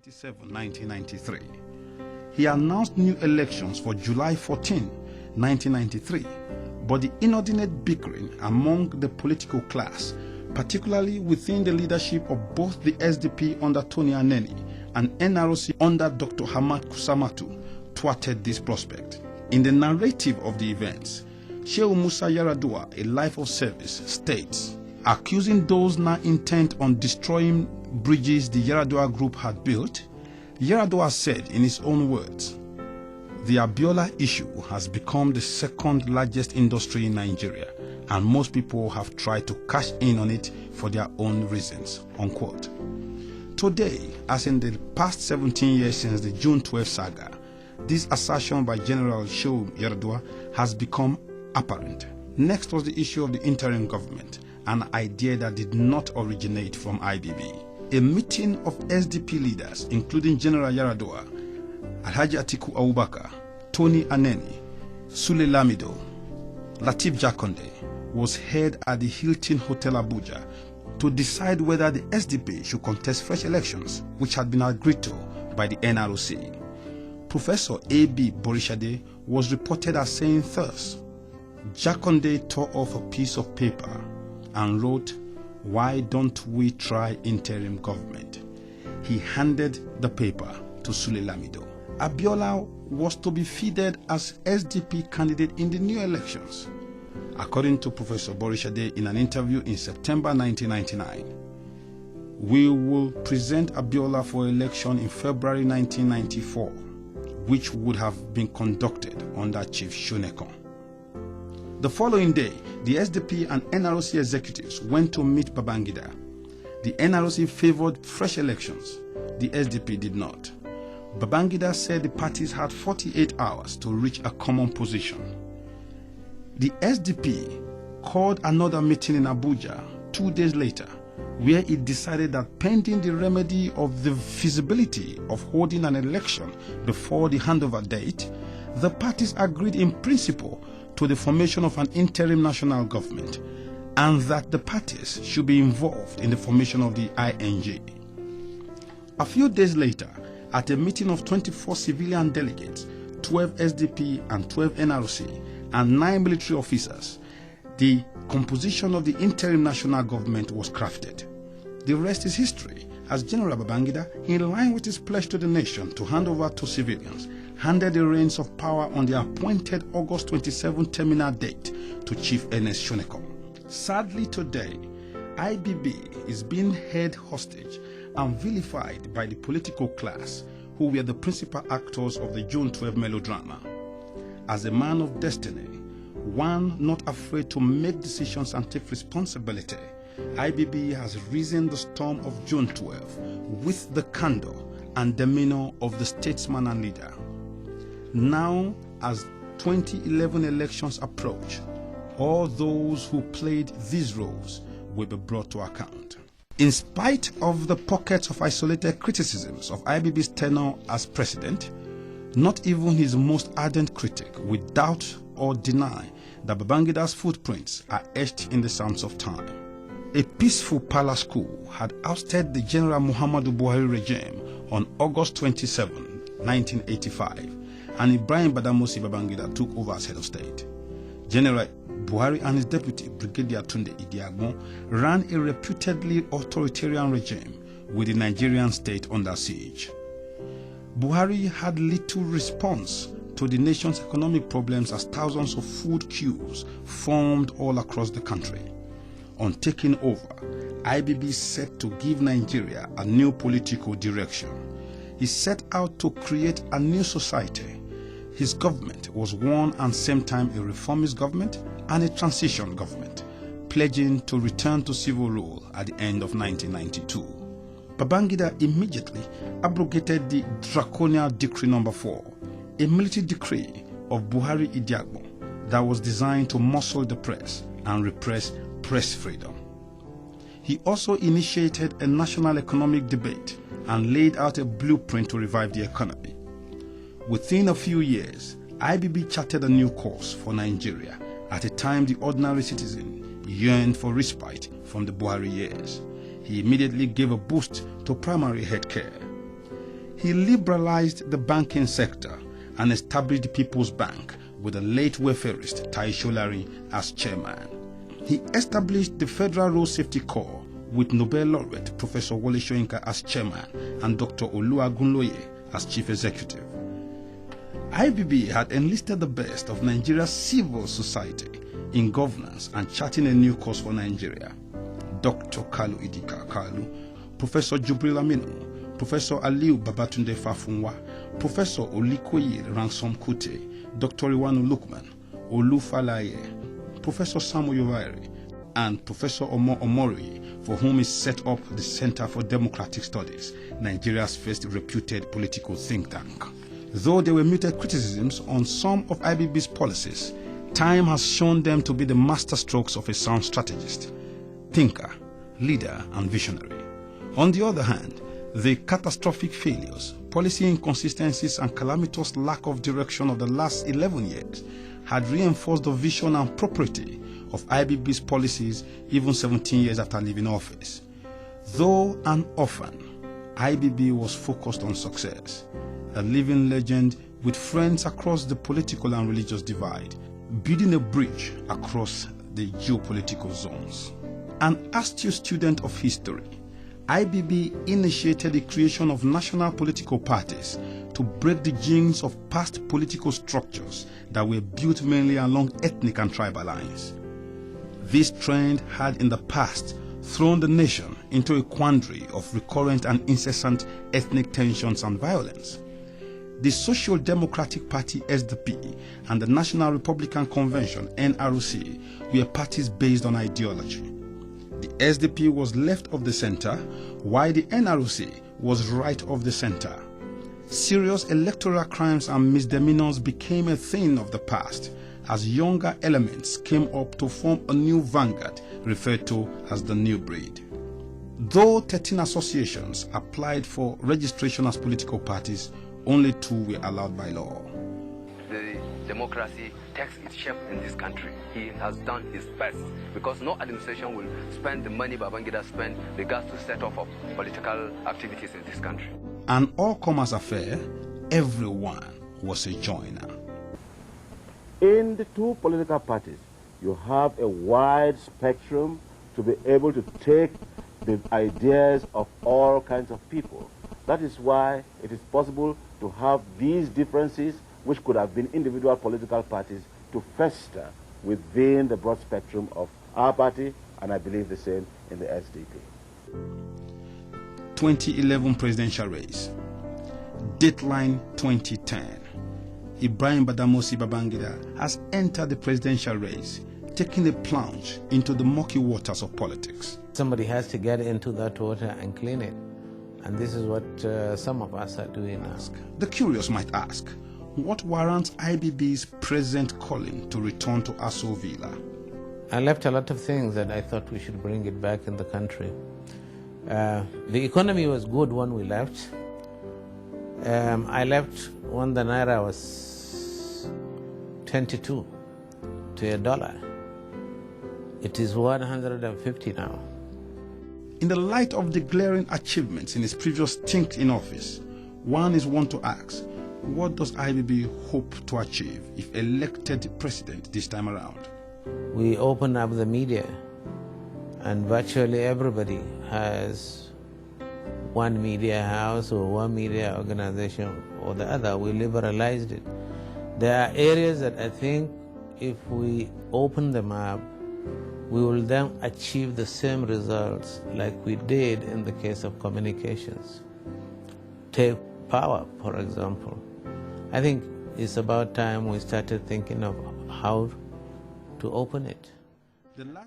27, 1993. He announced new elections for July 14, 1993, but the inordinate bickering among the political class, particularly within the leadership of both the SDP under Tony Aneni and NRC under Dr. Hamad Kusamatu, thwarted this prospect. In the narrative of the events, Shehu Musa Yaradua, a life of service, states, accusing those now intent on destroying bridges the Yaradua group had built, Yaradua said in his own words, "The Abiola issue has become the second largest industry in Nigeria, and most people have tried to cash in on it for their own reasons." Unquote. Today, as in the past 17 years since the June 12 saga, this assertion by General Shehu Yaradua has become apparent. Next was the issue of the interim government, an idea that did not originate from IBB. A meeting of SDP leaders, including General Yaradua, Alhaji Atiku Abubakar, Tony Aneni, Sule Lamido, Lateef Jakonde, was held at the Hilton Hotel Abuja to decide whether the SDP should contest fresh elections, which had been agreed to by the NRC. Professor A.B. Borishade was reported as saying thus: Jakonde tore off a piece of paper and wrote, "Why don't we try interim government?" He handed the paper to Sule Lamido. Abiola was to be fielded as SDP candidate in the new elections. According to Professor Borishade in an interview in September 1999, "We will present Abiola for election in February 1994, which would have been conducted under Chief Shonekon." The following day, the SDP and NRC executives went to meet Babangida. The NRC favored fresh elections. The SDP did not. Babangida said the parties had 48 hours to reach a common position. The SDP called another meeting in Abuja 2 days later, where it decided that pending the remedy of the feasibility of holding an election before the handover date, the parties agreed in principle to the formation of an interim national government, and that the parties should be involved in the formation of the ING. A few days later, at a meeting of 24 civilian delegates, 12 SDP and 12 NRC, and 9 military officers, the composition of the interim national government was crafted. The rest is history, as General Babangida, in line with his pledge to the nation to hand over to civilians, handed the reins of power on the appointed August 27 terminal date to Chief Ernest Shonekon. Sadly today, IBB is being held hostage and vilified by the political class, who were the principal actors of the June 12 melodrama. As a man of destiny, one not afraid to make decisions and take responsibility, IBB has risen the storm of June 12 with the candor and demeanor of the statesman and leader. Now, as 2011 elections approach, all those who played these roles will be brought to account. In spite of the pockets of isolated criticisms of IBB's tenure as president, not even his most ardent critic will doubt or deny that Babangida's footprints are etched in the sands of time. A peaceful palace coup had ousted the General Muhammadu Buhari regime on August 27, 1985, and Ibrahim Babangida took over as head of state. General Buhari and his deputy, Brigadier Tunde Idiagbon, ran a reputedly authoritarian regime with the Nigerian state under siege. Buhari had little response to the nation's economic problems as thousands of food queues formed all across the country. On taking over, IBB set to give Nigeria a new political direction. He set out to create a new society. His government was one and same time a reformist government and a transition government, pledging to return to civil rule at the end of 1992. Babangida immediately abrogated the draconian Decree No. 4, a military decree of Buhari Idiagbon that was designed to muscle the press and repress press freedom. He also initiated a national economic debate and laid out a blueprint to revive the economy. Within a few years, IBB charted a new course for Nigeria at a time the ordinary citizen yearned for respite from the Buhari years. He immediately gave a boost to primary health care. He liberalized the banking sector and established the People's Bank with the late welfarist Tai Sholari as chairman. He established the Federal Road Safety Corps with Nobel laureate Professor Wole Soyinka as chairman and Dr. Oluwagunloye as chief executive. IBB had enlisted the best of Nigeria's civil society in governance and charting a new course for Nigeria. Dr. Kalu Idika Kalu, Professor Jubril Aminu, Professor Aliu Babatunde Fafunwa, Professor Olikoye Ransom Kute, Dr. Iwanu Lukman, Olu Falaye, Professor Samuel Yowairi, and Professor Omo Omori, for whom he set up the Center for Democratic Studies, Nigeria's first reputed political think tank. Though there were muted criticisms on some of IBB's policies, time has shown them to be the masterstrokes of a sound strategist, thinker, leader, and visionary. On the other hand, the catastrophic failures, policy inconsistencies, and calamitous lack of direction of the last 11 years had reinforced the vision and propriety of IBB's policies even 17 years after leaving office. Though an orphan, IBB was focused on success, a living legend with friends across the political and religious divide, building a bridge across the geopolitical zones. An astute student of history, IBB initiated the creation of national political parties to break the genes of past political structures that were built mainly along ethnic and tribal lines. This trend had in the past thrown the nation into a quandary of recurrent and incessant ethnic tensions and violence. The Social Democratic Party SDP and the National Republican Convention NRC were parties based on ideology. The SDP was left of the center, while the NRC was right of the center. Serious electoral crimes and misdemeanors became a thing of the past as younger elements came up to form a new vanguard referred to as the new breed. Though 13 associations applied for registration as political parties, only 2 were allowed by law. The democracy takes its shape in this country. He has done his best because no administration will spend the money Babangida spent regards to set off of political activities in this country. An all-comers affair, everyone was a joiner. In the 2 political parties, you have a wide spectrum to be able to take the ideas of all kinds of people. That is why it is possible to have these differences, which could have been individual political parties, to fester within the broad spectrum of our party, and I believe the same in the SDP. 2011 presidential race. Dateline 2010. Ibrahim Babangida has entered the presidential race, taking a plunge into the murky waters of politics. Somebody has to get into that water and clean it. And this is what some of us are doing now. The curious might ask, what warrants IBB's present calling to return to Aso Villa? I left a lot of things that I thought we should bring it back in the country. The economy was good when we left. I left when the Naira was 22 to $1. It is 150 now. In the light of the glaring achievements in his previous stint in office, one is to ask, what does IBB hope to achieve if elected president this time around? We open up the media, and virtually everybody has one media house or one media organization or the other. We liberalized it. There are areas that I think if we open them up, we will then achieve the same results like we did in the case of communications. Take power, for example. I think it's about time we started thinking of how to open it.